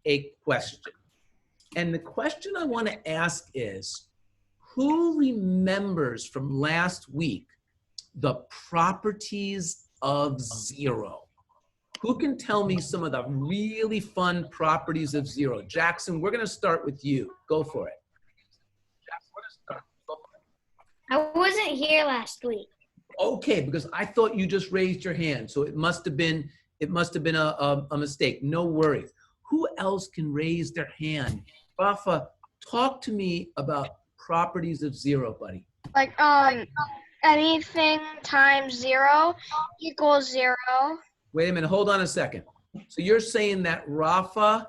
a question. And the question I want to ask is, who remembers from last week the properties of zero? Who can tell me some of the really fun properties of zero? Jackson, we're going to start with you. Go for it. I wasn't here last week. Okay, because I thought you just raised your hand, so it must have been a mistake. No worries. Who else can raise their hand? Rafa, talk to me about properties of zero, buddy. Like anything times 0 equals 0. Wait a minute, hold on a second. So you're saying that Rafa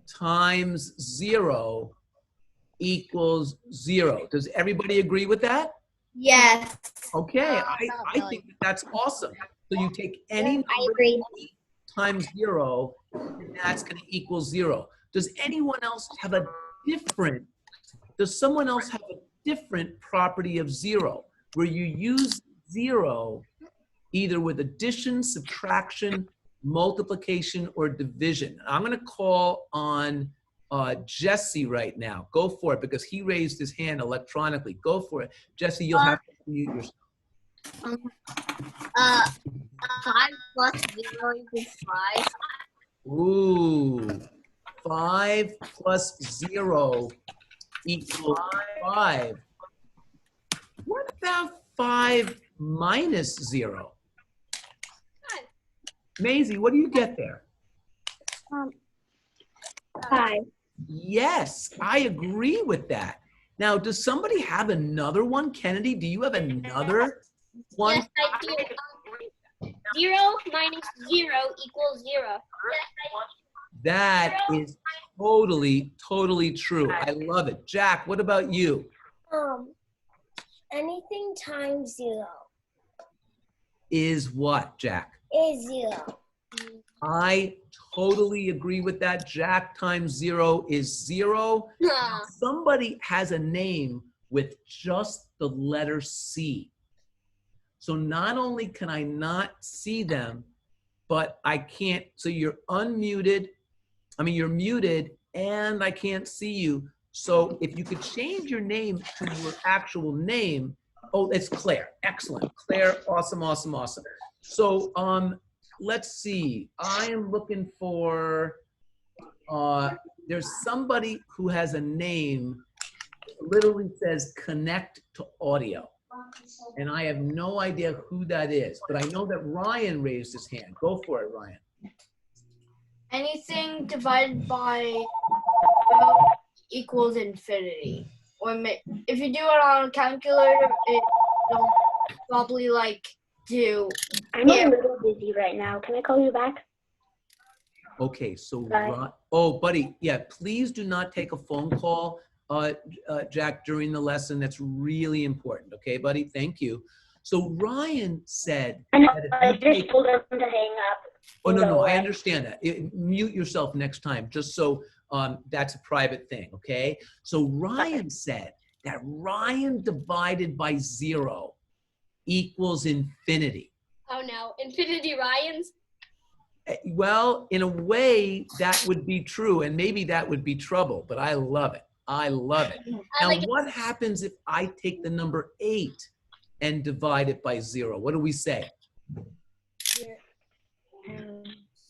times 0 equals 0. Does everybody agree with that? Yes. Okay, I think that's awesome. So you take any I number agree. times 0, and that's going to equal 0. Does anyone else have a different, does someone else have a different property of 0 where you use 0 either with addition, subtraction, multiplication, or division? I'm going to call on Jesse right now. Go for it, because he raised his hand electronically. Go for it. Jesse, you'll have to mute yourself. 5 plus 0 equals 5. Ooh, 5 plus 0 equals 5. What about 5 minus 0? Maisie, what do you get there? 5. Yes, I agree with that. Now, does somebody have another one? Kennedy, do you have another one? Yes, I do. 0 minus 0 equals 0. That is totally true. I love it. Jack, what about you? Anything times 0 Is what, Jack? is 0. I totally agree with that. Jack times 0 is 0. Somebody has a name with just the letter C. So not only can I not see them, but I can't, so you're unmuted. I mean, you're muted and I can't see you. So if you could change your name to your actual name. Oh, it's Claire. Excellent. Claire, awesome. So let's see. I am looking for, there's somebody who has a name, literally says connect to audio. And I have no idea who that is, but I know that Ryan raised his hand. Go for it, Ryan. Anything divided by 12 equals infinity. Or if you do it on a calculator, it'll probably like do. I'm a little busy right now. Can I call you back? Okay, so, Bye. oh, buddy, yeah, please do not take a phone call, Jack, during the lesson. That's really important. Okay, buddy, thank you. So Ryan said I know, that if I you just take, told him to hang up. oh, no, Go I away. understand that. Mute yourself next time, just so that's a private thing, okay? So Ryan said that Ryan divided by 0 equals infinity. Oh no, Infinity Ryans? Well, in a way, that would be true, and maybe that would be trouble, but I love it. I love it. Now, what happens if I take the number 8 and divide it by 0? What do we say?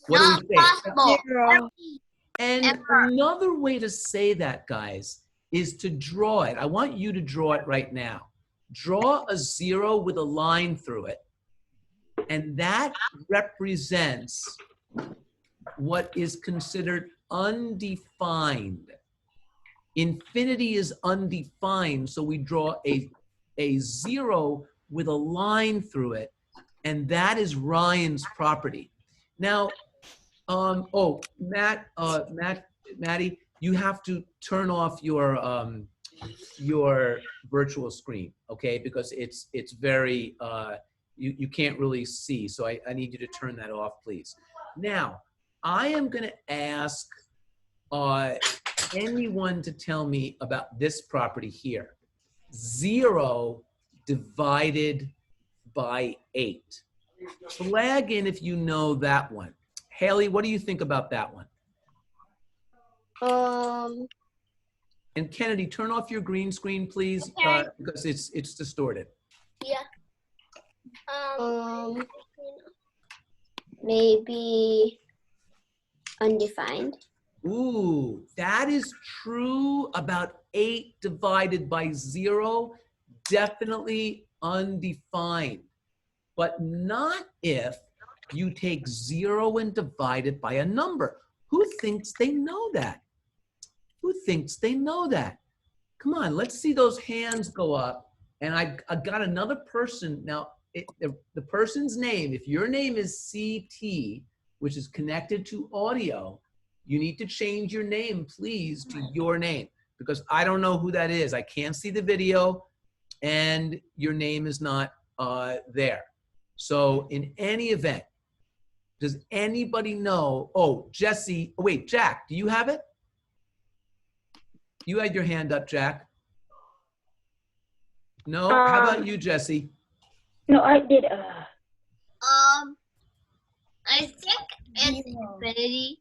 What do we say? Possible. And another way to say that, guys, is to draw it. I want you to draw it right now. Draw a 0 with a line through it, and that represents what is considered undefined. Infinity is undefined, so we draw a 0 with a line through it, and that is Ryan's property. Now, oh, Maddie, you have to turn off your virtual screen, okay? Because it's very, you can't really see, so I need you to turn that off, please. Now, I am gonna ask anyone to tell me about this property here. 0 divided by 8. Flag in if you know that one. Haley, what do you think about that one? And Kennedy, turn off your green screen, please, Okay. because it's distorted. Yeah. Maybe undefined. Ooh, that is true about 8 divided by 0. Definitely undefined. But not if you take 0 and divide it by a number. Who thinks they know that? Who thinks they know that? Come on, let's see those hands go up. And I got another person. Now, the person's name, if your name is CT, which is connected to audio, you need to change your name, please, to your name, because I don't know who that is. I can't see the video, and your name is not there. So in any event, does anybody know? Oh, Jesse, oh, wait, Jack, do you have it? You had your hand up, Jack. No? How about you, Jesse? No, I did. I think it's infinity.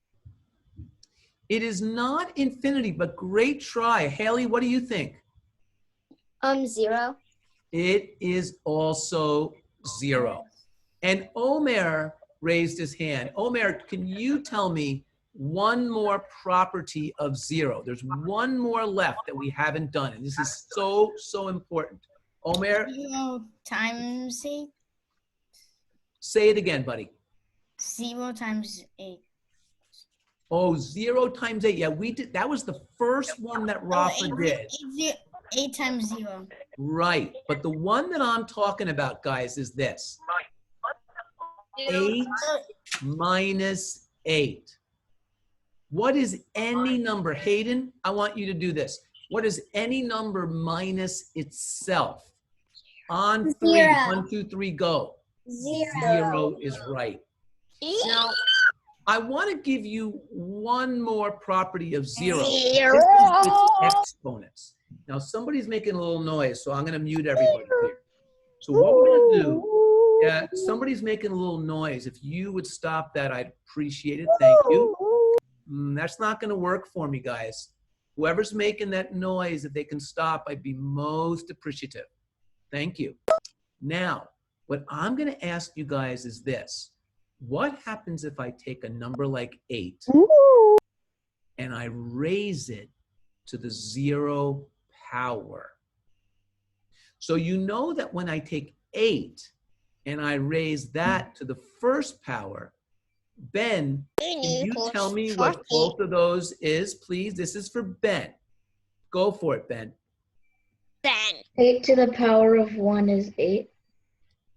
It is not infinity, but great try. Haley, what do you think? 0. It is also 0. And Omer raised his hand. Omer, can you tell me one more property of 0? There's one more left that we haven't done, and this is so, so important. Omer, 0 times 8. say it again, buddy. 0 times 8. Oh, 0 times 8. Yeah, we did. That was the first one that Rafa did. 8 times 0. Right. But the one that I'm talking about, guys, is this. 8 minus 8. What is any number? Hayden, I want you to do this. What is any number minus itself? On 3. 0. 1, 2, 3, go. 0 is right. Now, I want to give you one more property of 0. This is its exponents. Now, somebody's making a little noise, so I'm going to mute everybody here. So what we're going to do, yeah, somebody's making a little noise. If you would stop that, I'd appreciate it. Thank you. That's not going to work for me, guys. Whoever's making that noise, if they can stop, I'd be most appreciative. Thank you. Now, what I'm going to ask you guys is this. What happens if I take a number like 8 and I raise it to the 0 power? So you know that when I take 8 and I raise that to the first power, Ben, can you tell me what both of those is, please? This is for Ben. Go for it, Ben. 8 to the power of 1 is 8.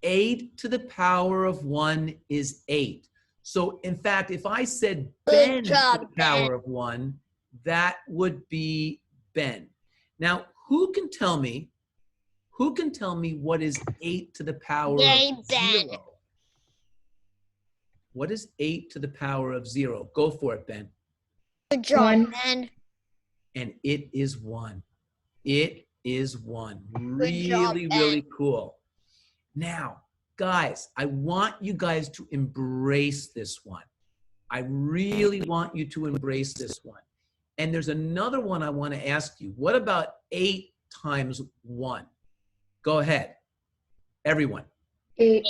8 to the power of 1 is 8. So, in fact, if I said Ben to the power of 1, that would be Ben. Now, who can tell me what is 8 to the power of 0? What is 8 to the power of 0? Go for it, Ben. Good job, Ben. And it is 1. It is 1. Really, job, Ben. really cool. Now, guys, I want you guys to embrace this one. I really want you to embrace this one. And there's another one I want to ask you. What about 8 times 1? Go ahead. Everyone. 8.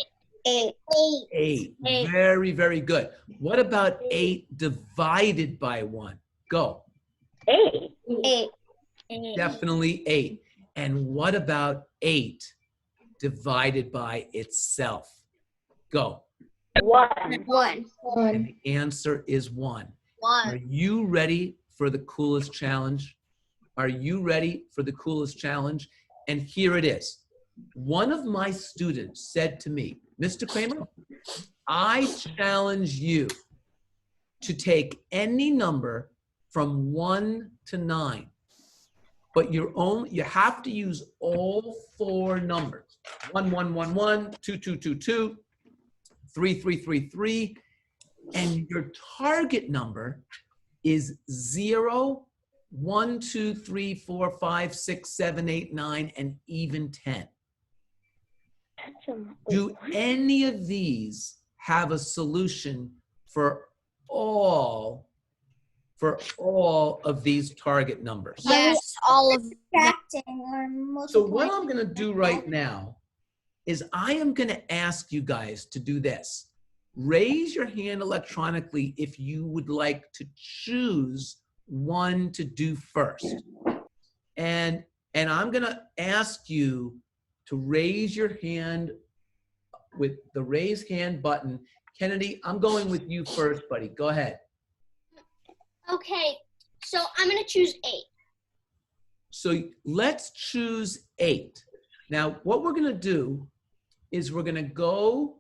8. Very, very good. What about 8 divided by 1? Go. 8. 8. Definitely 8. And what about 8 divided by itself? Go. 1. 1. And the answer is 1. Are you ready for the coolest challenge? Are you ready for the coolest challenge? And here it is. One of my students said to me, Mr. Kramer, I challenge you to take any number from 1 to 9, but you have to use all 4 numbers. 1, 1, 1, 1, 2, 2, 2, 2, 3, 3, 3, 3, and your target number is 0, 1, 2, 3, 4, 5, 6, 7, 8, 9, and even 10. Do any of these have a solution for all for all of these target numbers. Yes, all of So what I'm going to do right now is I am going to ask you guys to do this. Raise your hand electronically if you would like to choose one to do first. And I'm going to ask you to raise your hand with the raise hand button. Kennedy, I'm going with you first, buddy. Go ahead. Okay, so I'm gonna choose 8. So let's choose 8. Now, what we're going to do is we're going to go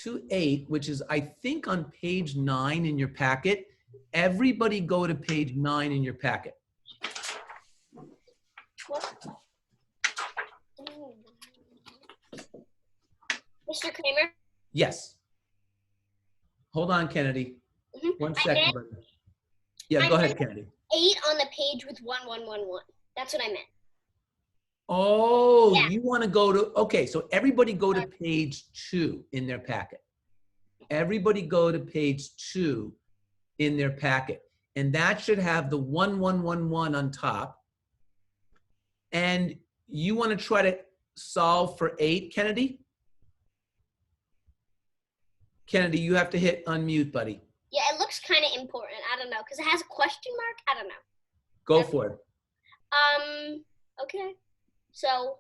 to 8, which is, I think, on page 9 in your packet. Everybody go to page 9 in your packet. Mr. Kramer? Yes. Hold on, Kennedy. Mhm. 1 I second. meant- buddy. Yeah, I go ahead, meant- Kennedy. 8 on the page with 1, 1, 1, 1. That's what I meant. Oh, Yeah. you want to go to, okay, so everybody go to page 2 in their packet. Everybody go to page 2 in their packet. And that should have the 1, 1, 1, 1 on top. And you want to try to solve for 8, Kennedy? Kennedy, you have to hit unmute, buddy. Yeah, it looks kind of important. I don't know, because it has a question mark. I don't know. Go for it. Okay. So,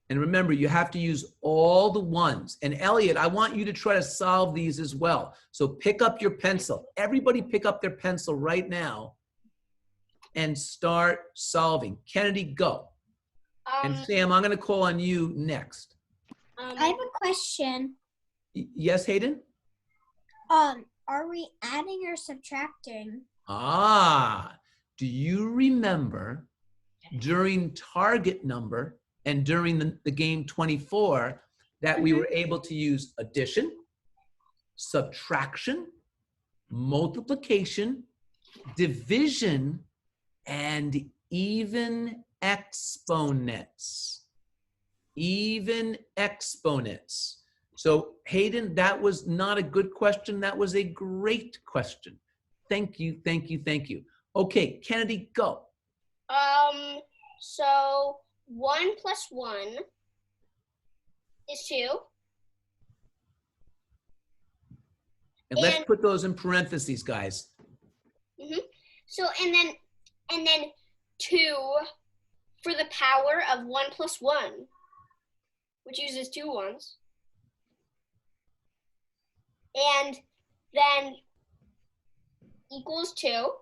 And remember, you have to use all the ones. And Elliot, I want you to try to solve these as well. So pick up your pencil. Everybody pick up their pencil right now and start solving. Kennedy, go. And Sam, I'm going to call on you next. I have a question. Yes, Hayden? Are we adding or subtracting? Ah, do you remember during target number and during the game 24 that we were able to use addition, subtraction, multiplication, division, and even exponents. Even exponents. So Hayden, that was not a good question. That was a great question. Thank you, thank you, thank you. Okay, Kennedy, go. so 1 plus 1 is 2. And let's And- put those in parentheses, guys. So, and then 2 for the power of 1 plus 1, which uses 2 ones. And then equals 2.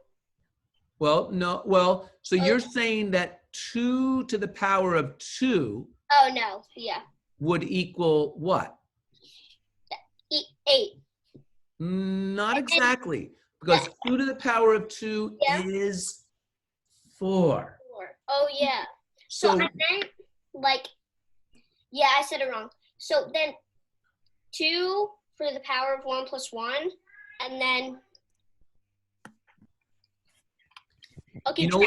Well, no, well, so you're saying that 2 to the power of 2 Oh, no. Yeah. would equal what? 8. Not exactly, because 2 to the power of 2 Yeah. is 4. 4. Oh, yeah. So So, I meant, like, yeah, I said it wrong. So then 2 for the power of 1 plus 1, and then, okay, you know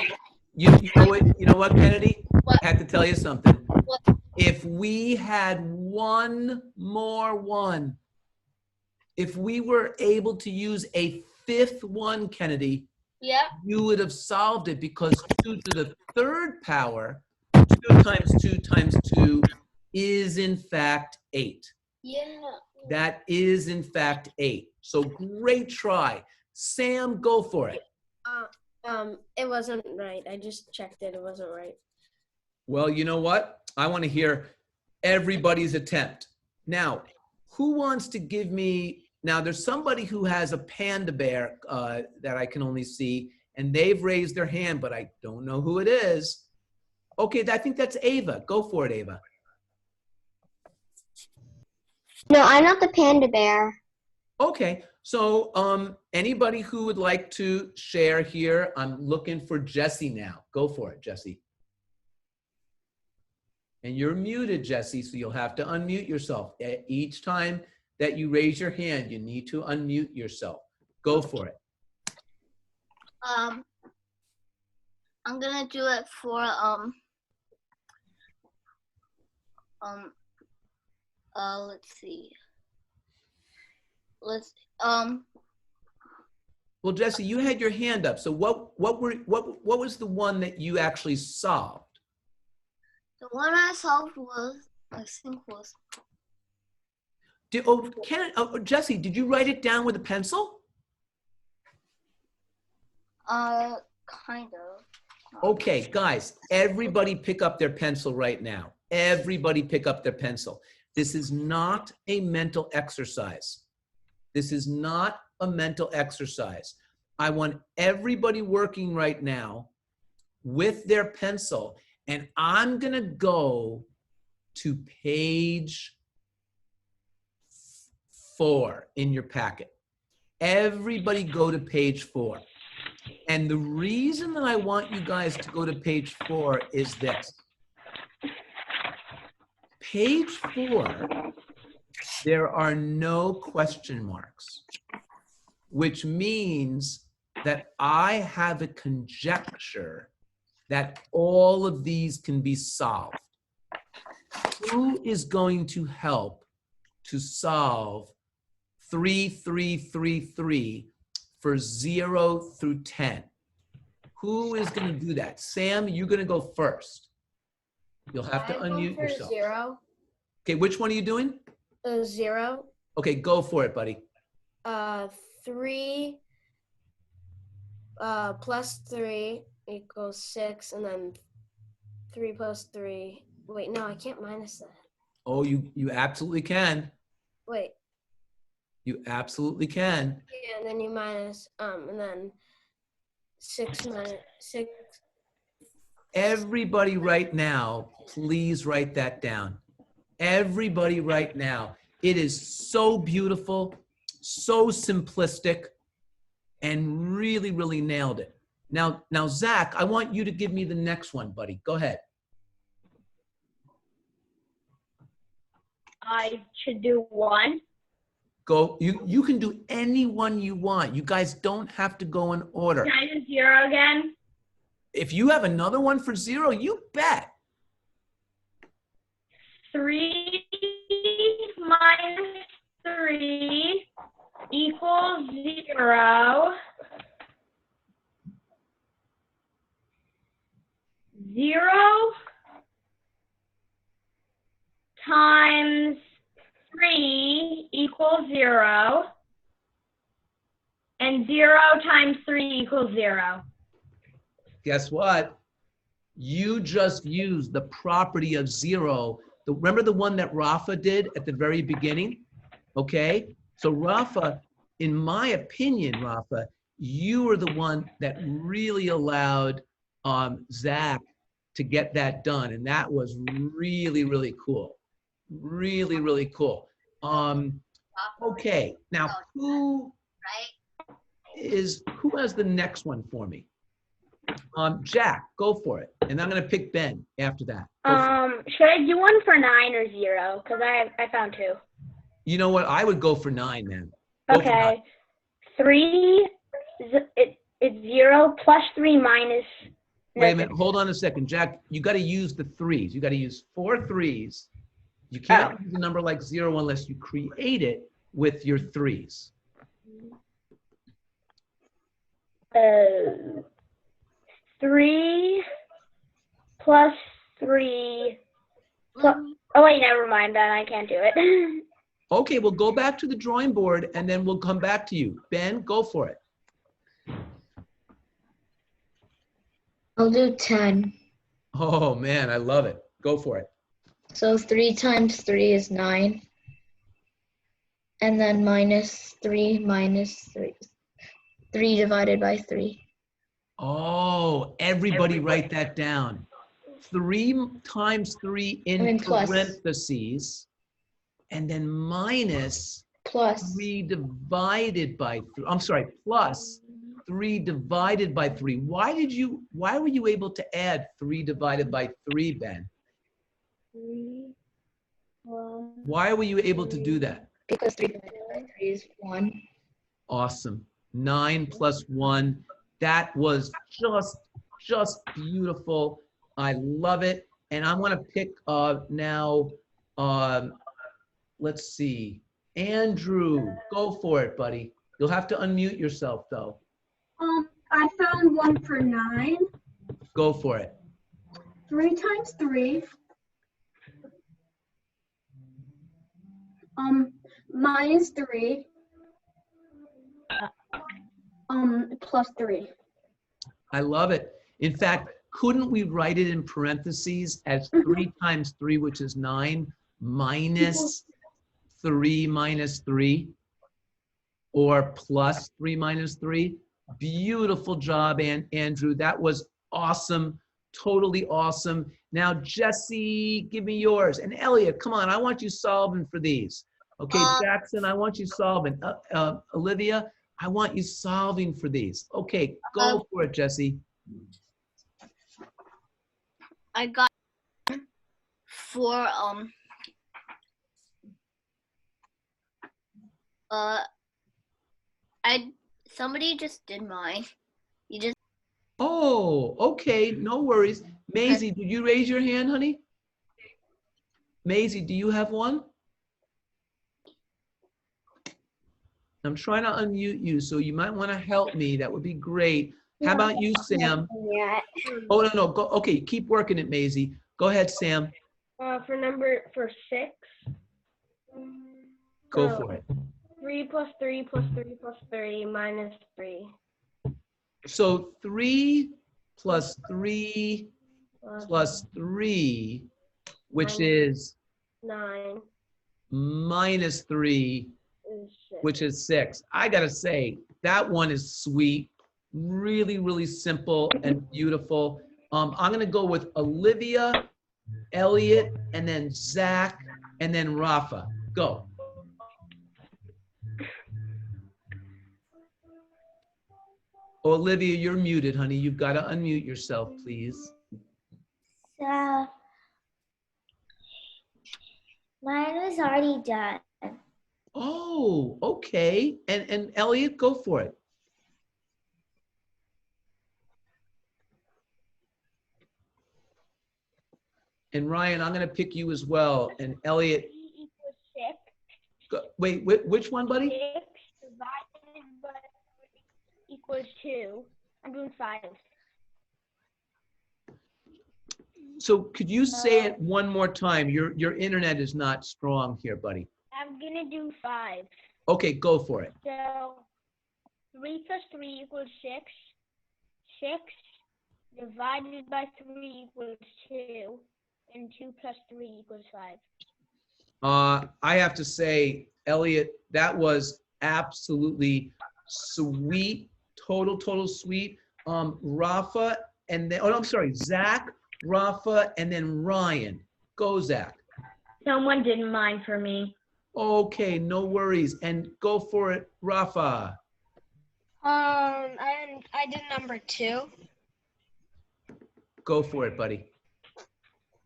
what, Kennedy? What? I have to tell you something. What? If we had one more one, if we were able to use a 5th one, Kennedy, yeah, you would have solved it, because 2 to the 3rd power, 2 times 2 times 2 is in fact 8. yeah. That is in fact 8. So great try. Sam, go for it. It wasn't right. I just checked it. It wasn't right. Well, you know what? I want to hear everybody's attempt. Now, who wants to give me, now there's somebody who has a panda bear that I can only see, and they've raised their hand, but I don't know who it is. Okay, I think that's Ava. Go for it, Ava. No, I'm not the panda bear. Okay, so anybody who would like to share here, I'm looking for Jesse now. Go for it, Jesse. And you're muted, Jesse, so you'll have to unmute yourself. Each time that you raise your hand, you need to unmute yourself. Go for it. I'm gonna do it for let's see. Well, Jesse, you had your hand up. So what was the one that you actually solved? The one I solved was, I think was. Jesse, did you write it down with a pencil? Kind of. Okay, guys, everybody pick up their pencil right now. Everybody pick up their pencil. This is not a mental exercise. This is not a mental exercise. I want everybody working right now with their pencil, and I'm gonna go to page 4 in your packet. Everybody go to page 4. And the reason that I want you guys to go to page 4 is this. Page 4, there are no question marks, which means that I have a conjecture that all of these can be solved. Who is going to help to solve 3, 3, 3, 3 for 0 through 10? Who is going to do that? Sam, you're going to go first. You'll have to unmute yourself. 0. Okay, which one are you doing? 0. Okay, go for it, buddy. 3 plus 3 equals 6, and then 3 plus 3. Wait, no, I can't minus that. Oh, you absolutely can. Wait. You absolutely can. Yeah, and then you minus, and then 6 minus 6. Everybody right now, please write that down. Everybody right now. It is so beautiful, so simplistic, and really, really nailed it. Now, Zach, I want you to give me the next one, buddy. Go ahead. I should do 1. Go. You can do any one you want. You guys don't have to go in order. Can I do 0 again? If you have another one for 0, you bet. 3 minus 3 equals 0. 0 times 3 equals 0. And 0 times 3 equals 0. Guess what? You just used the property of 0. Remember the one that Rafa did at the very beginning? Okay? So Rafa, in my opinion, Rafa, you were the one that really allowed Zach to get that done. And that was really, really cool. Really, really cool. Okay, now who has the next one for me? Jack, go for it. And I'm gonna pick Ben after that. Should I do 1 for 9 or 0? Because I found 2. You know what? I would go for 9, man. Go for 9. Okay. 3, it's 0 plus 3 minus. Wait a minute. Hold on a second, Jack. You got to use the 3s. You got to use 4 3s. You can't use a number like 0 unless you create it with your 3s. 3 plus 3. Oh wait, never mind. Then I can't do it. Okay, we'll go back to the drawing board and then we'll come back to you. Ben, go for it. I'll do 10. Oh man, I love it. Go for it. So 3 times 3 is 9. And then minus 3 minus 3. 3 divided by 3. Oh, everybody write that down. 3 times 3 in parentheses, and then minus plus 3 divided by 3. I'm sorry, plus 3 divided by 3. Why were you able to add 3 divided by 3, Ben? 3, 1. Why were you able to do that? Because 3 divided by 3 is 1. Awesome. 9 plus 1. That was just beautiful. I love it. And I'm going to pick now, let's see. Andrew, go for it, buddy. You'll have to unmute yourself, though. I found one for 9. Go for it. 3 times 3. Minus 3. Plus 3. I love it. In fact, couldn't we write it in parentheses as 3 times 3, which is 9, minus 3 minus 3, or plus 3 minus 3? Beautiful job, Andrew. That was awesome. Totally awesome. Now, Jesse, give me yours. And Elliot, come on. I want you solving for these. Okay, Jackson, I want you solving. Olivia, I want you solving for these. Okay, go for it, Jesse. I got for somebody just did mine. You just Oh, okay, no worries. Maisie, did you raise your hand, honey? Maisie, do you have one? I'm trying to unmute you, so you might want to help me. That would be great. How about you, Sam? Yeah. Oh, no. Go. Okay, keep working it, Maisie. Go ahead, Sam. For 6. Go for it. 3 plus 3 plus 3 plus 3 minus 3. So 3 plus 3 plus 3, which is 9 minus 3, is 6. which is 6. I gotta say, that one is sweet. Really, really simple and beautiful. I'm gonna go with Olivia, Elliot, and then Zach, and then Rafa. Go. Olivia, you're muted, honey. You've got to unmute yourself, please. so mine was already done. Oh, okay. And Elliot, go for it. And Ryan, I'm going to pick you as well. And Elliot. 3 equals 6. Wait, which one, buddy? 6 divided by 3 equals 2. I'm doing 5. So could you say it one more time? Your internet is not strong here, buddy. I'm gonna do 5. Okay, go for it. So 3 plus 3 equals 6. 6 divided by 3 equals 2. And 2 plus 3 equals 5. I have to say, Elliot, that was absolutely sweet. Total sweet. Rafa, and then, I'm sorry, Zach, Rafa, and then Ryan. Go, Zach. Someone did mine for me. Okay, no worries. And go for it, Rafa. I did number 2. Go for it, buddy.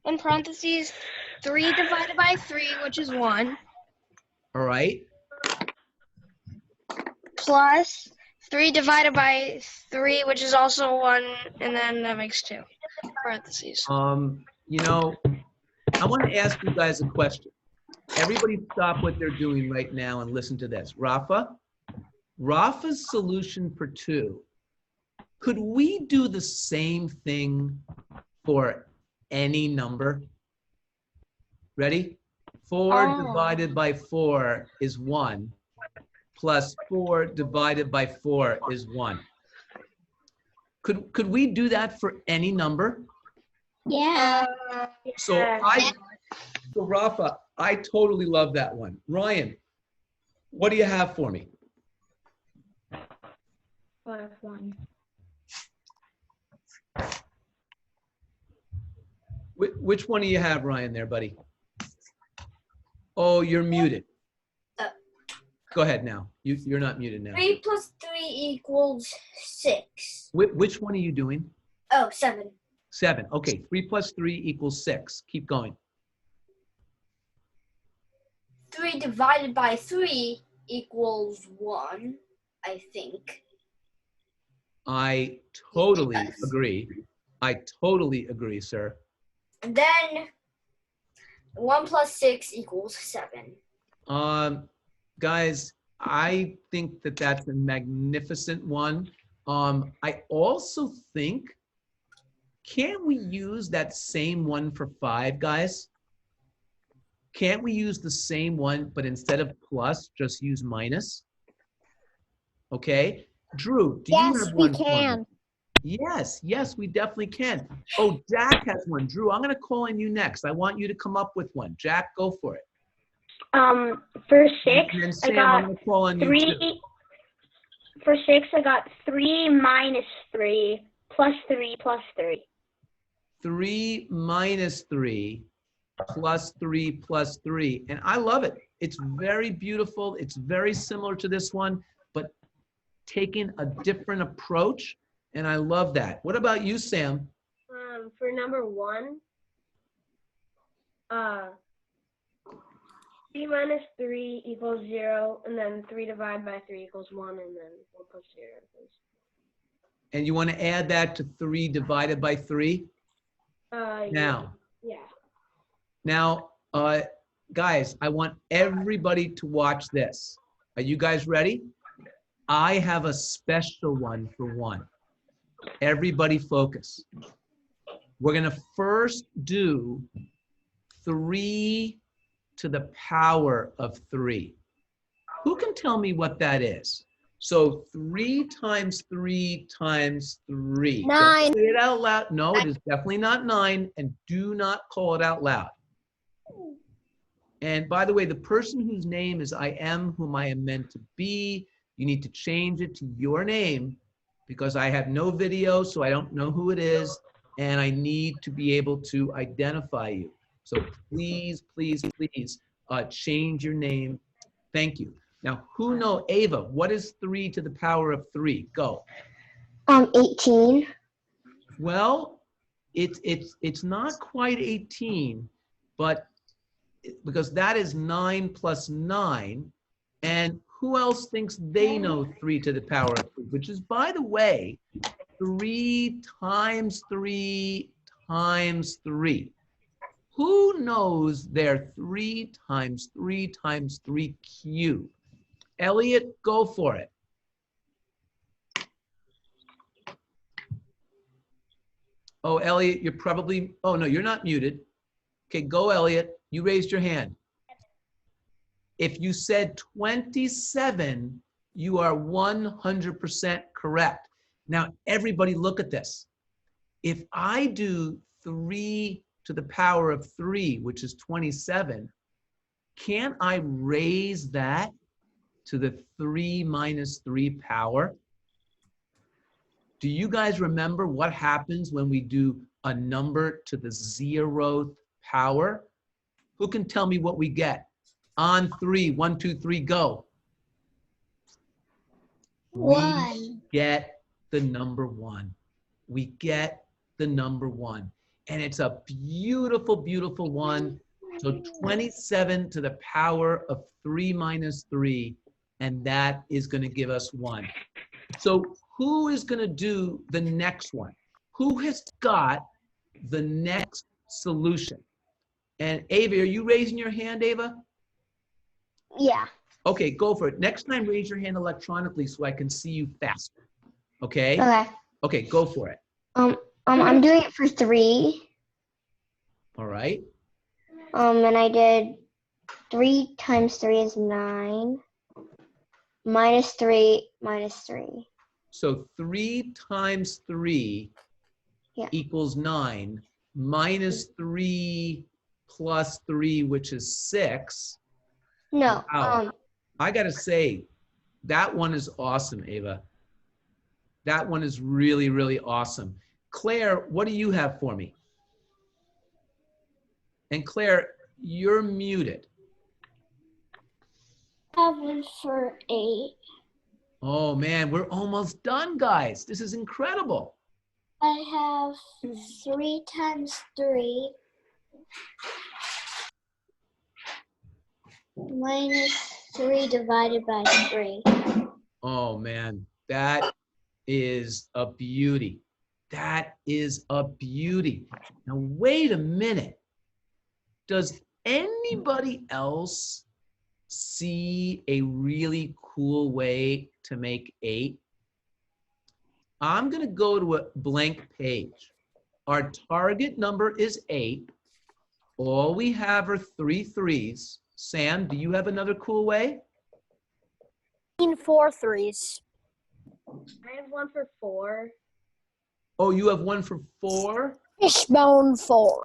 In parentheses, 3 divided by 3, which is 1, All right. plus 3 divided by 3, which is also 1, and then that makes 2. Parentheses. You know, I want to ask you guys a question. Everybody stop what they're doing right now and listen to this. Rafa's solution for 2. Could we do the same thing for any number? Ready? 4 divided by 4 is 1, plus 4 divided by 4 is 1. Could we do that for any number? Yeah. So Rafa, I totally love that one. Ryan, what do you have for me? 1. Which one do you have, Ryan, there, buddy? Oh, you're muted. Go ahead now. You're not muted now. 3 plus 3 equals 6. Which one are you doing? Oh, 7. 7. Okay, 3 plus 3 equals 6. Keep going. 3 divided by 3 equals 1, I think. I totally Yes. agree. I totally agree, sir. And then 1 plus 6 equals 7. Guys, I think that that's a magnificent one. I also think, can't we use that same one for 5, guys? Can't we use the same one, but instead of plus, just use minus? Okay. Drew, do you have one for me? Yes, yes, we definitely can. Oh, Jack has one. Drew, I'm going to call on you next. I want you to come up with one. Jack, go for it. For 6, And then I Sam, I'm got going to call on you 3. too. For 6, I got 3 minus 3 plus 3 plus 3. 3 minus 3 plus 3 plus 3. And I love it. It's very beautiful. It's very similar to this one, but taking a different approach. And I love that. What about you, Sam? For number 1, 3 minus 3 equals 0, and then 3 divided by 3 equals 1, and then 1 plus 0 equals. And you want to add that to 3 divided by 3? Now. Yeah. Now, guys, I want everybody to watch this. Are you guys ready? I have a special one for 1. Everybody focus. We're going to first do 3 to the power of 3. Who can tell me what that is? So 3 times 3 times 3. 9. Don't say it out loud. No, it is definitely not 9, and do not call it out loud. And by the way, the person whose name is I am whom I am meant to be, you need to change it to your name, because I have no video, so I don't know who it is, and I need to be able to identify you. So please, please, please change your name. Thank you. Now, who know, Ava, what is 3 to the power of 3? Go. 18. Well, it's not quite 18, but because that is 9 plus 9, and who else thinks they know 3 to the power of 3, which is, by the way, 3 times 3 times 3. Who knows their 3 times 3 times 3 cube? Elliot, go for it. Oh, Elliot, you're probably, oh no, you're not muted. Okay, go Elliot, you raised your hand. If you said 27, you are 100% correct. Now, everybody look at this. If I do 3 to the power of 3, which is 27, can't I raise that to the 3 minus 3 power? Do you guys remember what happens when we do a number to the 0th power? Who can tell me what we get? On 3, 1, 2, 3, go. 1. We get the number 1. We get the number 1. And it's a beautiful, beautiful one. So 27 to the power of 3 minus 3, and that is going to give us 1. So who is going to do the next one? Who has got the next solution? And Ava, are you raising your hand, Ava? Yeah. Okay, go for it. Next time, raise your hand electronically so I can see you faster. Okay? Okay. Okay, go for it. I'm doing it for 3. All right. And I did 3 times 3 is 9. Minus 3 minus 3. So 3 times 3 equals 9. Minus 3 plus 3, which is 6. No. Wow. I got to say, that one is awesome, Ava. That one is really, really awesome. Claire, what do you have for me? And Claire, you're muted. I have one for 8. Oh man, we're almost done, guys. This is incredible. I have 3 times 3 minus 3 divided by 3. Oh man, that is a beauty. That is a beauty. Now wait a minute. Does anybody else see a really cool way to make 8? I'm going to go to a blank page. Our target number is 8. All we have are 3 3s. Sam, do you have another cool way? 4 3s. I have one for 4. Oh, you have one for 4? Fishbone 4.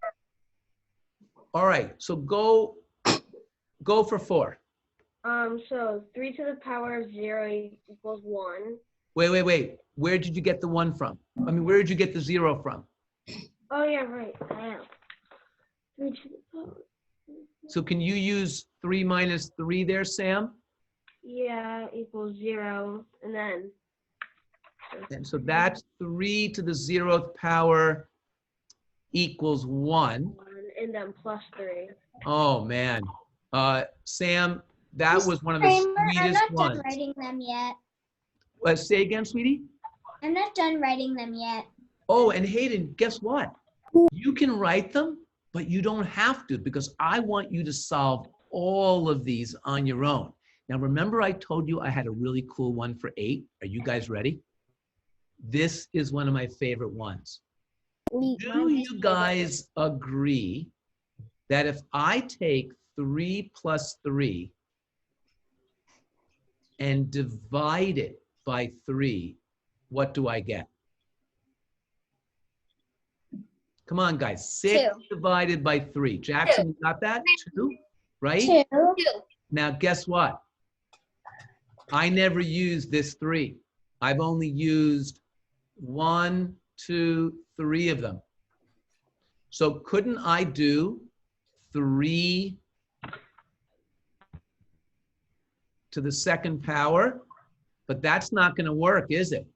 All right, so go for 4. So 3 to the power of 0 equals 1. Wait. Where did you get the 1 from? I mean, where did you get the 0 from? Oh yeah, right. I am. 3 to the power. So can you use 3 minus 3 there, Sam? Yeah, equals 0, and then. And so that's 3 to the 0th power equals 1. And then plus 3. Oh, man. Sam, that was one of the I'm sweetest not ones. done writing them yet. Say again, sweetie? I'm not done writing them yet. Oh, and Hayden, guess what? You can write them, but you don't have to, because I want you to solve all of these on your own. Now, remember I told you I had a really cool one for 8? Are you guys ready? This is one of my favorite ones. Do you guys agree that if I take 3 plus 3 and divide it by 3, what do I get? Come on, guys. 6 divided by 3. Jackson, you got that? 2, right? 2. Now, guess what? I never used this 3. I've only used 1, 2, 3 of them. So couldn't I do 3 to the 2nd power? But that's not going to work, is it?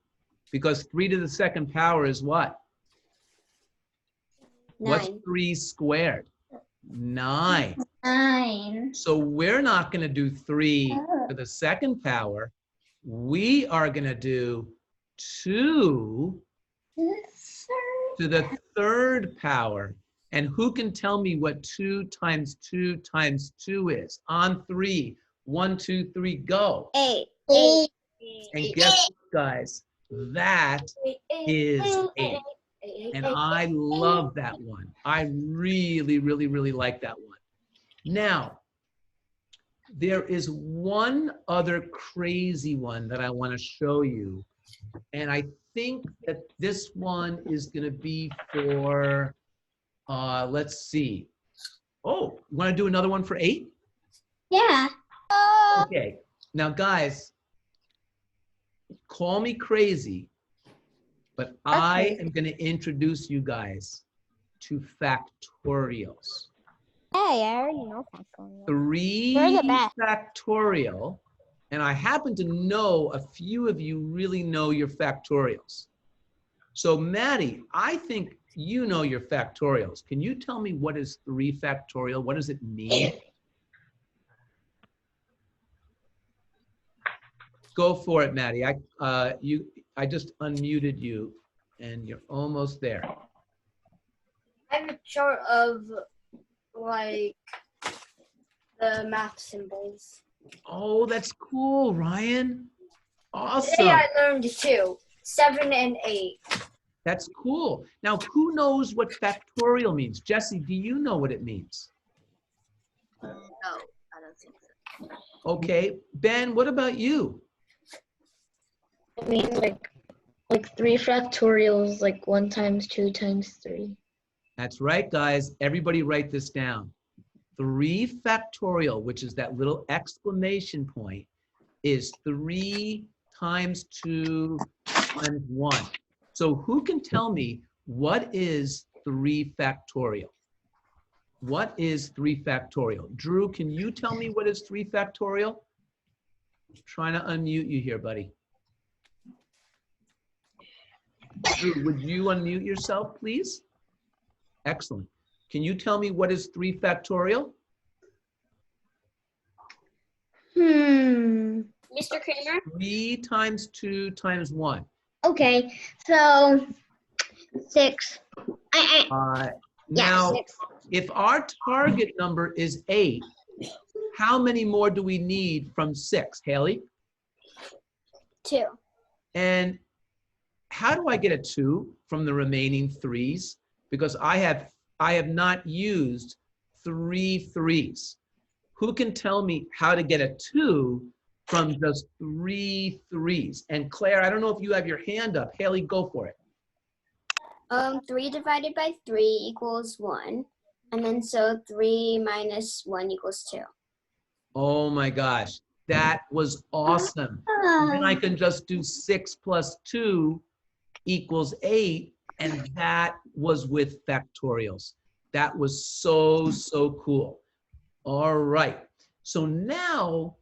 Because 3 to the 2nd power is what? 9. What's 3 squared? 9. 9. So we're not going to do 3 to the 2nd power. We are going to do 2 to the 3rd power. And who can tell me what 2 times 2 times 2 is? On 3. 1, 2, 3, go. 8. And guess what, guys? That is 8. And I love that one. I really, really, really like that one. Now, there is one other crazy one that I want to show you. And I think that this one is going to be for, let's see. Oh, you want to do another one for 8? Yeah. Okay. Now, guys, call me crazy, but I am going to introduce you guys to factorials. Hey, I already know factorial. 3 They're the best. factorial, and I happen to know a few of you really know your factorials. So Maddie, I think you know your factorials. Can you tell me what is 3 factorial? What does it mean? Go for it, Maddie. I just unmuted you, and you're almost there. I have a chart of like the math symbols. Oh, that's cool, Ryan. Awesome. Today I learned 2, 7 and 8. That's cool. Now, who knows what factorial means? Jesse, do you know what it means? No, I don't think so. Okay. Ben, what about you? It means like 3 factorials, like 1 times 2 times 3. That's right, guys. Everybody write this down. 3 factorial, which is that little exclamation point, is 3 times 2 times 1. So who can tell me what is 3 factorial? What is 3 factorial? Drew, can you tell me what is 3 factorial? I'm trying to unmute you here, buddy. Drew, would you unmute yourself, please? Excellent. Can you tell me what is 3 factorial? Hmm. Mr. Kramer? 3 times 2 times 1. Okay, so 6. Now, 6. if our target number is 8, how many more do we need from 6, Haley? 2. And how do I get a 2 from the remaining 3s? Because I have not used 3 3s. Who can tell me how to get a 2 from just 3 3s? And Claire, I don't know if you have your hand up. Haley, go for it. 3 divided by 3 equals 1. And then so 3 minus 1 equals 2. Oh my gosh, that was awesome. Then I can just do 6 plus 2 equals 8, and that was with factorials. That was so, so cool. All right, so now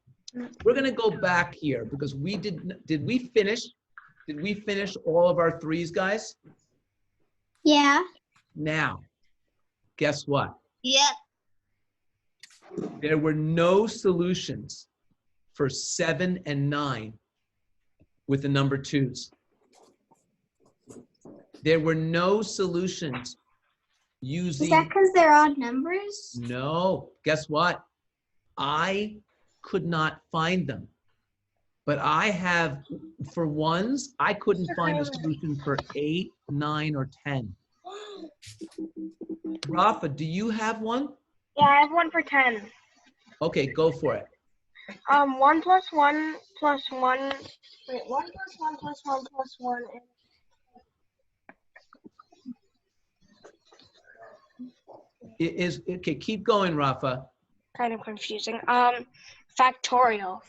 we're gonna go back here because did we finish all of our 3s, guys? Yeah. Now, guess what? Yep. There were no solutions for 7 and 9 with the number 2s. There were no solutions using... Is that because they're odd numbers? No. Guess what? I could not find them. But I have, for 1s, I couldn't find a solution for 8, 9, or 10. Rafa, do you have one? Yeah, I have one for 10. Okay, go for it. 1 plus 1 plus 1. Wait, 1 plus 1 plus 1 plus 1 is okay, keep going, Rafa. kind of confusing. Factorial.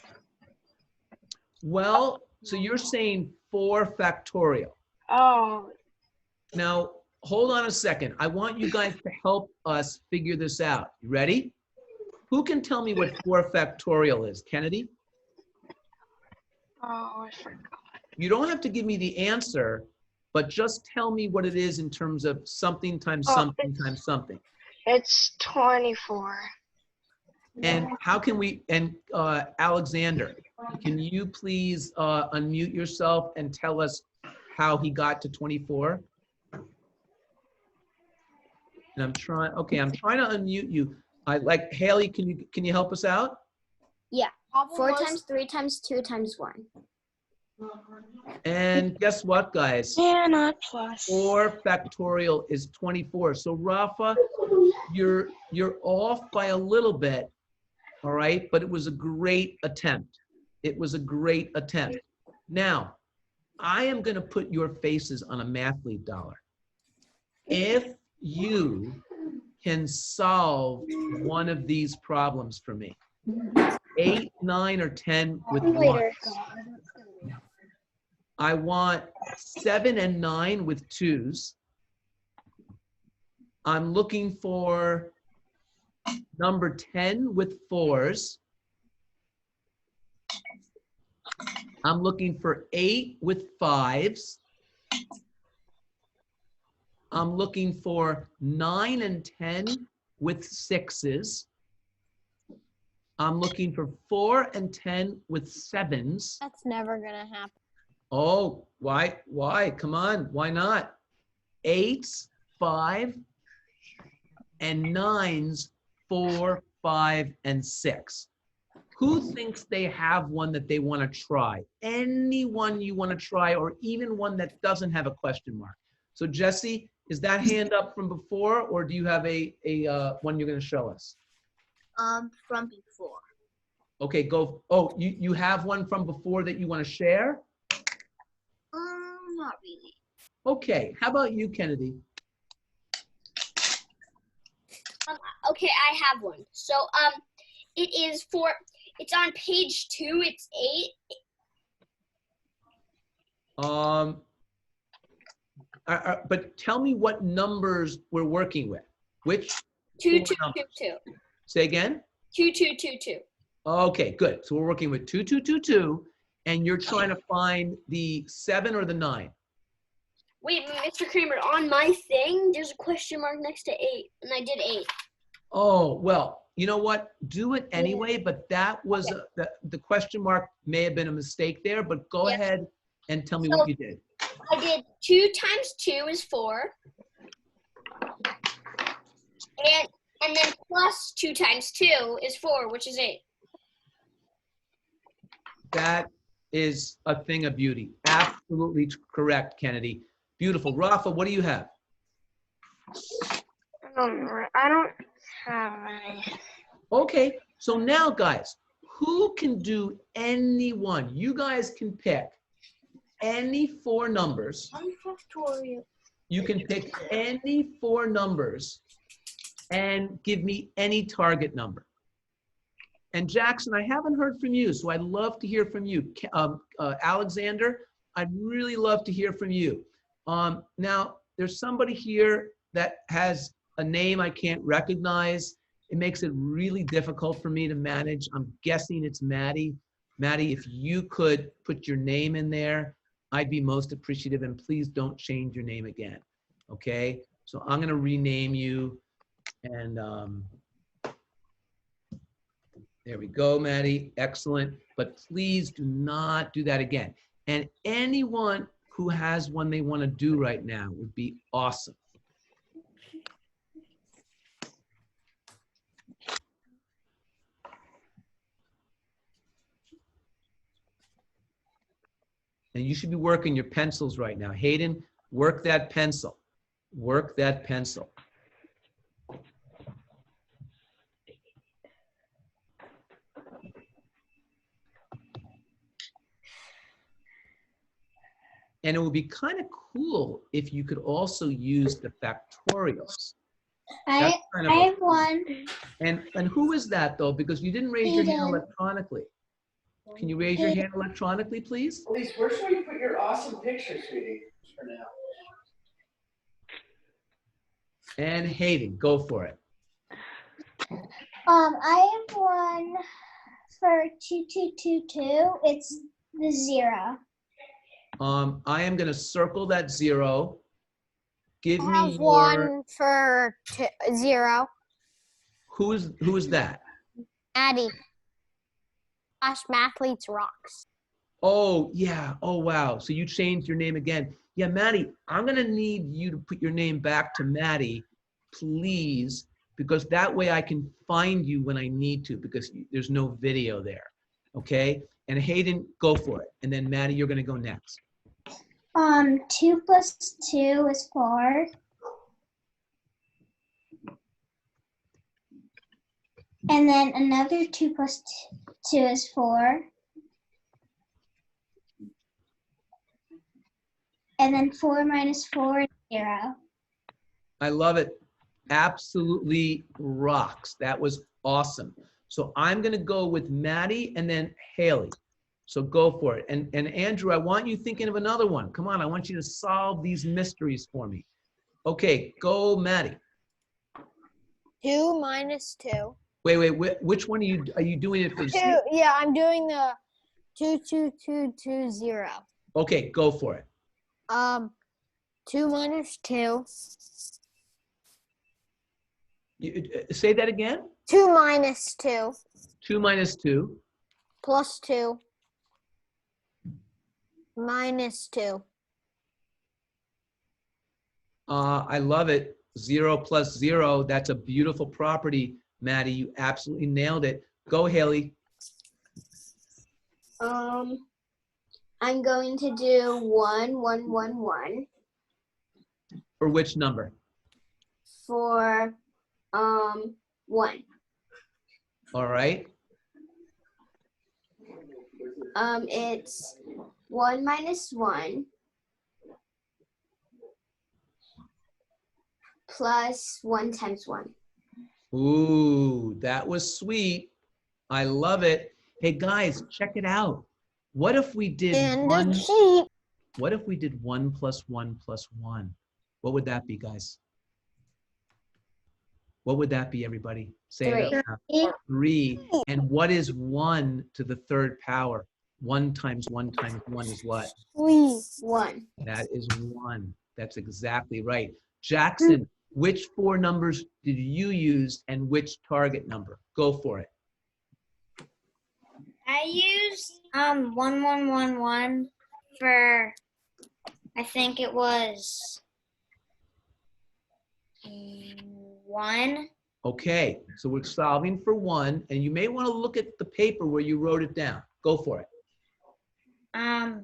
Well, so you're saying 4 factorial. Oh, Now, hold on a second. I want you guys to help us figure this out. You ready? Who can tell me what 4 factorial is? Kennedy? I forgot. You don't have to give me the answer, but just tell me what it is in terms of something times something times something. It's 24. And how can we, and Alexander, can you please unmute yourself and tell us how he got to 24? And I'm trying to unmute you. Haley, can you help us out? Yeah. 4 times 3 times 2 times 1. And guess what, guys? Yeah, not plus. 4 factorial is 24. So Rafa, you're off by a little bit, all right? But it was a great attempt. It was a great attempt. Now, I am going to put your faces on a Mathlete dollar. If you can solve one of these problems for me, 8, 9, or 10 with 1. I want 7 and 9 with 2s. I'm looking for number 10 with 4s. I'm looking for 8 with 5s. I'm looking for 9 and 10 with 6s. I'm looking for 4 and 10 with 7s. That's never gonna happen. Oh, why? Come on, why not? 8s, 5, and 9s, 4, 5, and 6. Who thinks they have one that they want to try? Anyone you want to try, or even one that doesn't have a question mark. So Jesse, is that hand up from before, or do you have a one you're going to show us? From before. Okay, go. Oh, you have one from before that you want to share? Not really. Okay, how about you, Kennedy? Okay, I have one. So it's on page 2. It's 8. But tell me what numbers we're working with. Which 2, 2, 2, 2. Say again? 2, 2, 2, 2. Okay, good. So we're working with 2, 2, 2, 2, and you're trying to find the 7 or the 9. Wait, Mr. Kramer, on my thing, there's a question mark next to 8, and I did 8. Oh, well, you know what? Do it anyway, but that was, the question mark may have been a mistake there, but go ahead and tell me what you did. I did 2 times 2 is 4. And then plus 2 times 2 is 4, which is 8. That is a thing of beauty. Absolutely correct, Kennedy. Beautiful. Rafa, what do you have? I don't have any. Okay, so now, guys, who can do any one? You guys can pick any 4 numbers. You can pick any 4 numbers and give me any target number. And Jackson, I haven't heard from you, so I'd love to hear from you. Alexander, I'd really love to hear from you. Now, there's somebody here that has a name I can't recognize. It makes it really difficult for me to manage. I'm guessing it's Maddie. Maddie, if you could put your name in there, I'd be most appreciative, and please don't change your name again, okay? So I'm gonna rename you, and there we go, Maddie, excellent. But please do not do that again. And anyone who has one they wanna do right now would be awesome. And you should be working your pencils right now. Hayden, work that pencil. Work that pencil. And it would be kind of cool if you could also use the factorials. I have one. And who is that though? Because you didn't raise your hand Hayden. electronically. Can you raise your hand electronically, please? Elise, where should we put your awesome picture, sweetie, for now? And Hayden, go for it. I have one for 2222. It's the 0. I am gonna circle that 0. Give I me have your, one for 0. who is that? Addie. Mathletes Rocks. Oh, yeah. Oh, wow. So you changed your name again. Yeah, Maddie, I'm going to need you to put your name back to Maddie, please, because that way I can find you when I need to, because there's no video there. Okay? And Hayden, go for it. And then Maddie, you're going to go next. 2 plus 2 is 4. And then another 2 plus 2 is 4. And then 4 minus 4 is 0. I love it. Absolutely rocks. That was awesome. So I'm going to go with Maddie and then Haley. So go for it. And Andrew, I want you thinking of another one. Come on, I want you to solve these mysteries for me. Okay, go Maddie. 2 minus 2. Wait, which one are you doing it for? 2, yeah, I'm doing the 22220. Okay, go for it. 2 minus 2. Say that again. 2 minus 2 2 minus 2. plus 2 minus 2. I love it. 0 plus 0. That's a beautiful property, Maddie. You absolutely nailed it. Go, Haley. I'm going to do 1, 1, 1, 1 For which number? for 1. All right. It's 1 minus 1 plus 1 times 1. Ooh, that was sweet. I love it. Hey guys, check it out. What if we did What if we did 1 plus 1 plus 1? What would that be, guys? What would that be, everybody? Say it out loud. 3. And what is 1 to the 3rd power? 1 times 1 times 1 is what? 1. That is 1. That's exactly right. Jackson, which 4 numbers did you use and which target number? Go for it. I used 1, 1, 1, 1 for, I think it was 1. Okay, so we're solving for 1, and you may want to look at the paper where you wrote it down. Go for it. I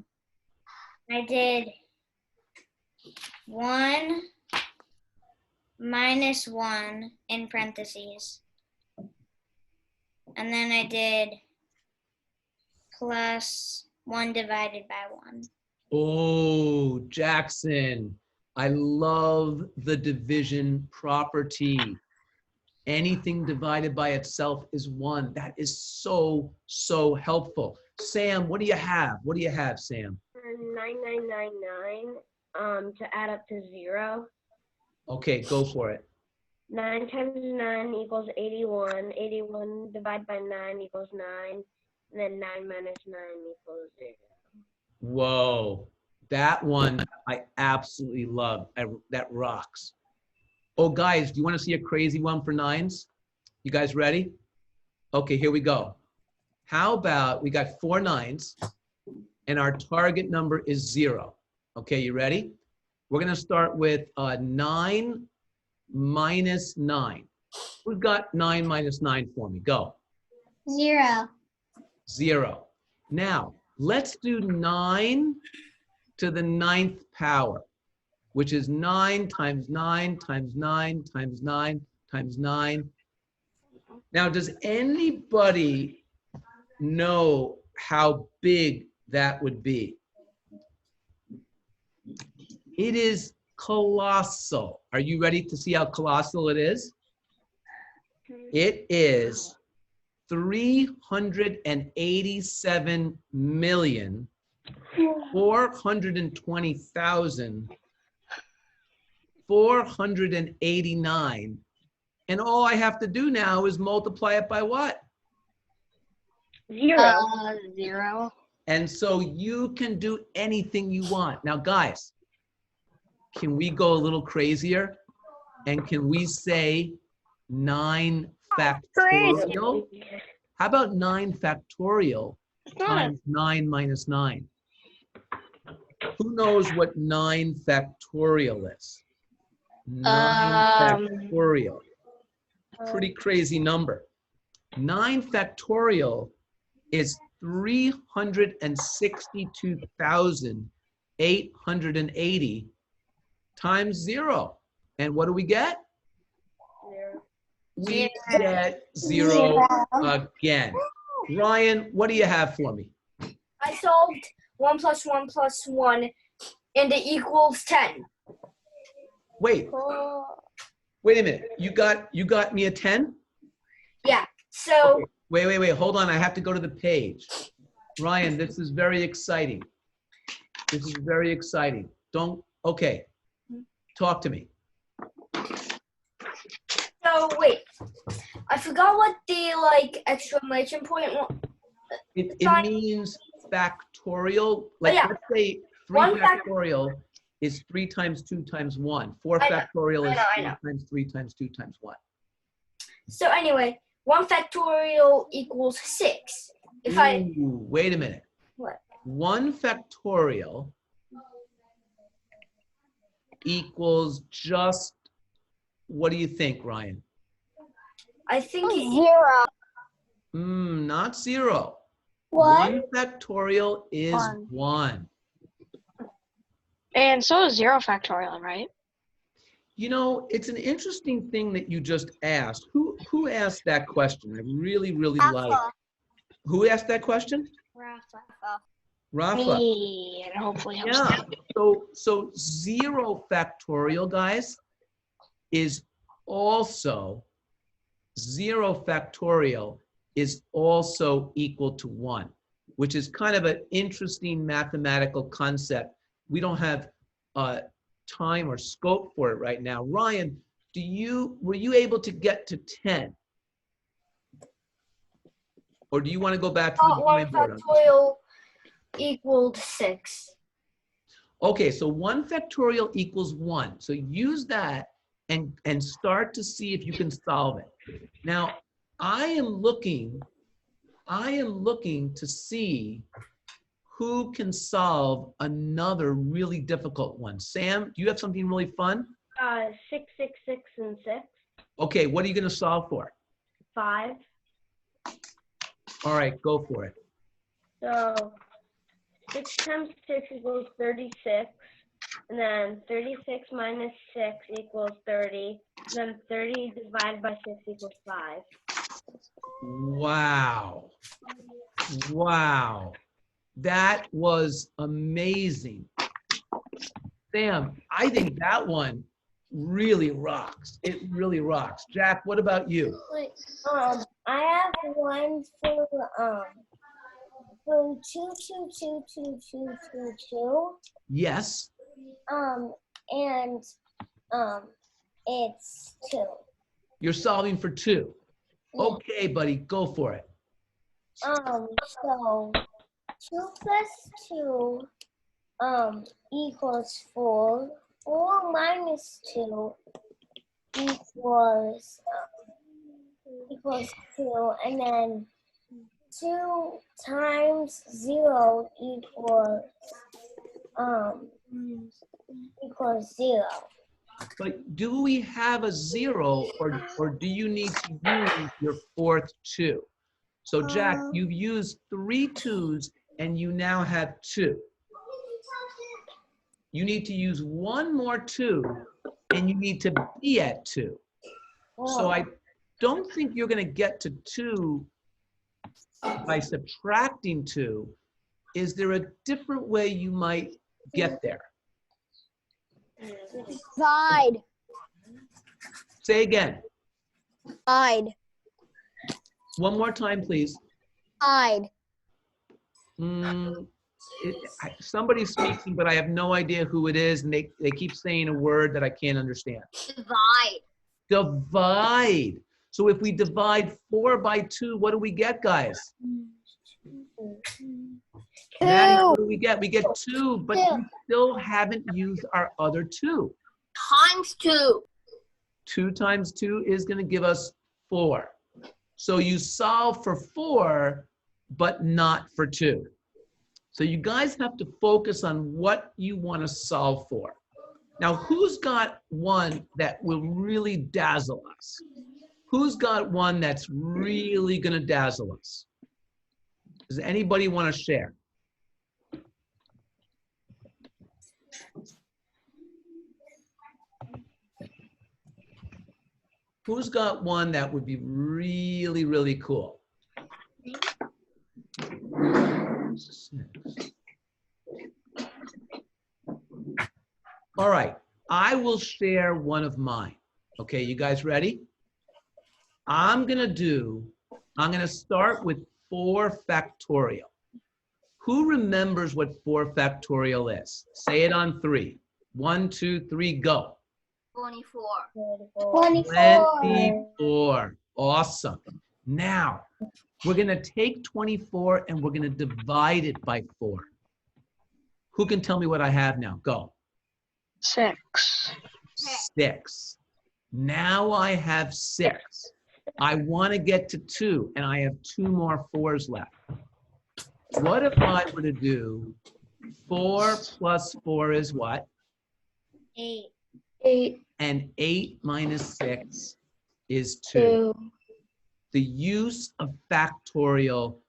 did 1 minus 1 in parentheses. And then I did plus 1 divided by 1. Oh, Jackson, I love the division property. Anything divided by itself is 1. That is so, so helpful. Sam, what do you have? What do you have, Sam? 9999 to add up to 0. Okay, go for it. 9 times 9 equals 81. 81 divided by 9 equals 9. And then 9 minus 9 equals 0. Whoa, that one I absolutely love. That rocks. Oh, guys, do you want to see a crazy one for 9s? You guys ready? Okay, here we go. How about we got 4 9s and our target number is 0. Okay, you ready? We're going to start with 9 minus 9. Who's got 9 minus 9 for me? Go. 0. 0. Now, let's do 9 to the 9th power, which is 9 times 9 times 9 times 9 times 9. Now, does anybody know how big that would be? It is colossal. Are you ready to see how colossal it is? It is 387,420,489. And all I have to do now is multiply it by what? 0. 0. And so you can do anything you want. Now, guys, can we go a little crazier? And can we say 9 factorial? How about 9 factorial times 9 minus 9? Who knows what 9 factorial is? 9 factorial. Pretty crazy number. 9 factorial is 362,880 times 0. And what do we get? 0. We get 0 again. Ryan, what do you have for me? I solved 1 plus 1 plus 1, and it equals 10. Wait a minute. You got me a 10? Yeah. So. Okay. Wait. Hold on. I have to go to the page. Ryan, this is very exciting. This is very exciting. Okay. Talk to me. So wait, I forgot what the exclamation point was. It means factorial. Like, yeah. let's say 3 factorial is 3 times 2 times 1. 4 factorial is 3 times 3 times 2 times 1. So anyway, 1 factorial equals 6. Wait a minute. What? 1 factorial equals just, what do you think, Ryan? I think 0. Not 0. 1 factorial is 1. And so is 0 factorial, right? You know, it's an interesting thing that you just asked. Who asked that question? I really like. Who asked that question? Rafa. Me, and hopefully helps. Yeah. So 0 factorial, guys, is also 0 factorial is also equal to 1, which is kind of an interesting mathematical concept. We don't have time or scope for it right now. Ryan, were you able to get to 10? Or do you want to go back to the 1 factorial equaled 6. Okay, so 1 factorial equals 1. So use that and start to see if you can solve it. Now, I am looking to see who can solve another really difficult one. Sam, do you have something really fun? 6, 6, 6, and 6. Okay, what are you going to solve for? 5. All right, go for it. So 6 times 6 equals 36. And then 36 minus 6 equals 30. And then 30 divided by 6 equals 5. Wow. Wow. That was amazing. Sam, I think that one really rocks. It really rocks. Jack, what about you? I have one for 2. Yes. And it's 2. You're solving for 2. Okay, buddy, go for it. So 2 plus 2 equals 4. 4 minus 2 equals 2, and then 2 times 0 equals 0. But do we have a 0 or do you need to use your 4th 2? So Jack, you've used 3 2s and you now have 2. You need to use 1 more 2 and you need to be at 2. So I don't think you're going to get to 2 by subtracting 2. Is there a different way you might get there? Divide. Say again. Divide. One more time, please. Divide. Somebody's speaking, but I have no idea who it is, and they keep saying a word that I can't understand. Divide. Divide. So if we divide 4 by 2, what do we get, guys? 2. Maddie, what do we get? We get 2, but we still haven't used our other 2. Times 2. 2 times 2 is going to give us 4. So you solve for 4, but not for 2. So you guys have to focus on what you want to solve for. Now, who's got one that will really dazzle us? Who's got one that's really going to dazzle us? Does anybody want to share? Who's got one that would be really, really cool? All right, I will share one of mine. Okay, you guys ready? I'm gonna start with 4 factorial. Who remembers what 4 factorial is? Say it on 3. 1, 2, 3, go. 24. 24. Awesome. Now, we're gonna take 24 and we're gonna divide it by 4. Who can tell me what I have now? Go. 6. 6. Now I have 6. I want to get to 2, and I have 2 more 4s left. What if I were to do 4 plus 4 is what? 8. 8. And 8 minus 6 is 2. The use of factorial,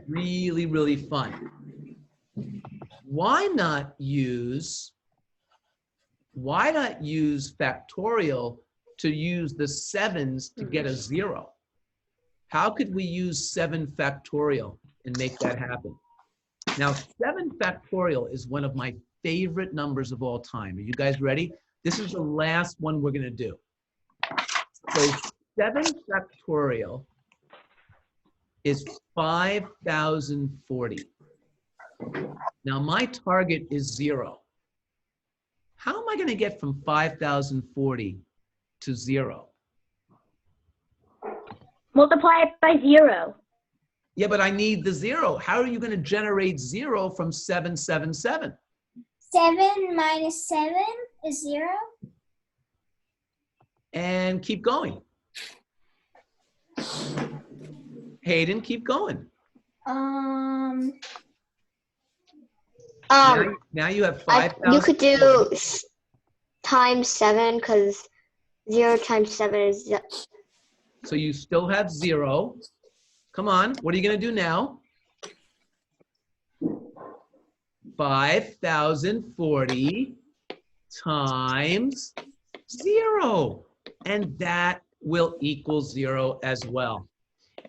really, really fun. Why not use factorial to use the 7s to get a 0? How could we use 7 factorial and make that happen? Now, 7 factorial is one of my favorite numbers of all time. Are you guys ready? This is the last one we're going to do. So 7 factorial is 5,040. Now, my target is 0. How am I going to get from 5,040 to 0? Multiply it by 0. Yeah, but I need the 0. How are you going to generate 0 from 777? 7 minus 7 is 0. And keep going. Hayden, keep going. Now you have 5,000. You could do times 7 because 0 times 7 is. So you still have 0. Come on, what are you going to do now? 5,040 times 0. And that will equal 0 as well.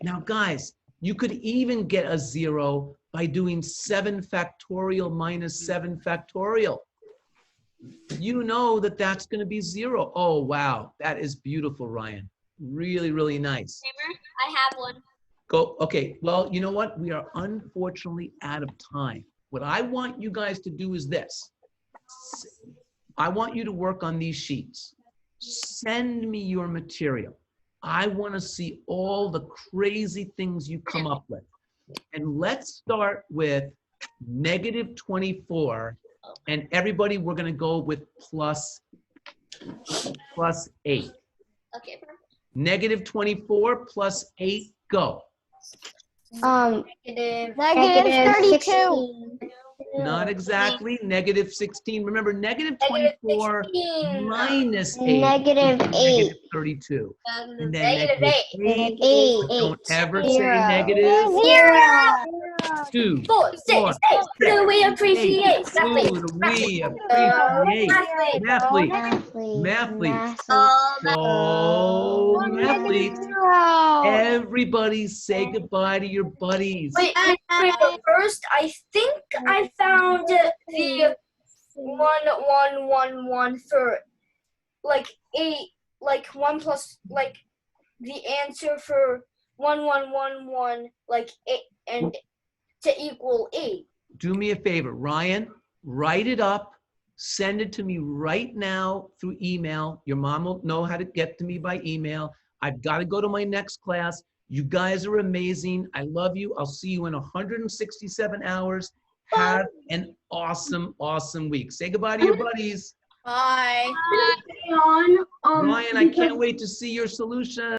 Now, guys, you could even get a 0 by doing 7 factorial minus 7 factorial. You know that that's going to be 0. Oh, wow. That is beautiful, Ryan. Really, really nice. I have one. Go. Okay. Well, you know what? We are unfortunately out of time. What I want you guys to do is this. I want you to work on these sheets. Send me your material. I want to see all the crazy things you come up with. And let's start with negative 24. And everybody, we're going to go with plus 8. Okay, perfect. Negative 24 plus 8, go. Negative 32. Not exactly. Negative 16. Remember, negative 24 minus 8. Negative 8. Negative 32. And then negative 8. 8. Don't ever say Zero. negative. 2. 4, 6, 8. Do we appreciate Ooh, the we appreciate. Mathlete. Mathlete. So, mathlete. Everybody say goodbye to your buddies. Wait, but first, I think I found the 1111 for like 8, like 1 plus, like the answer for 1111, like 8, and to equal 8. Do me a favor, Ryan, write it up, send it to me right now through email. Your mom will know how to get to me by email. I've got to go to my next class. You guys are amazing. I love you. I'll see you in 167 hours. Have an awesome, awesome week. Say goodbye to your buddies. Bye. On, Ryan, I can't wait to see your solution.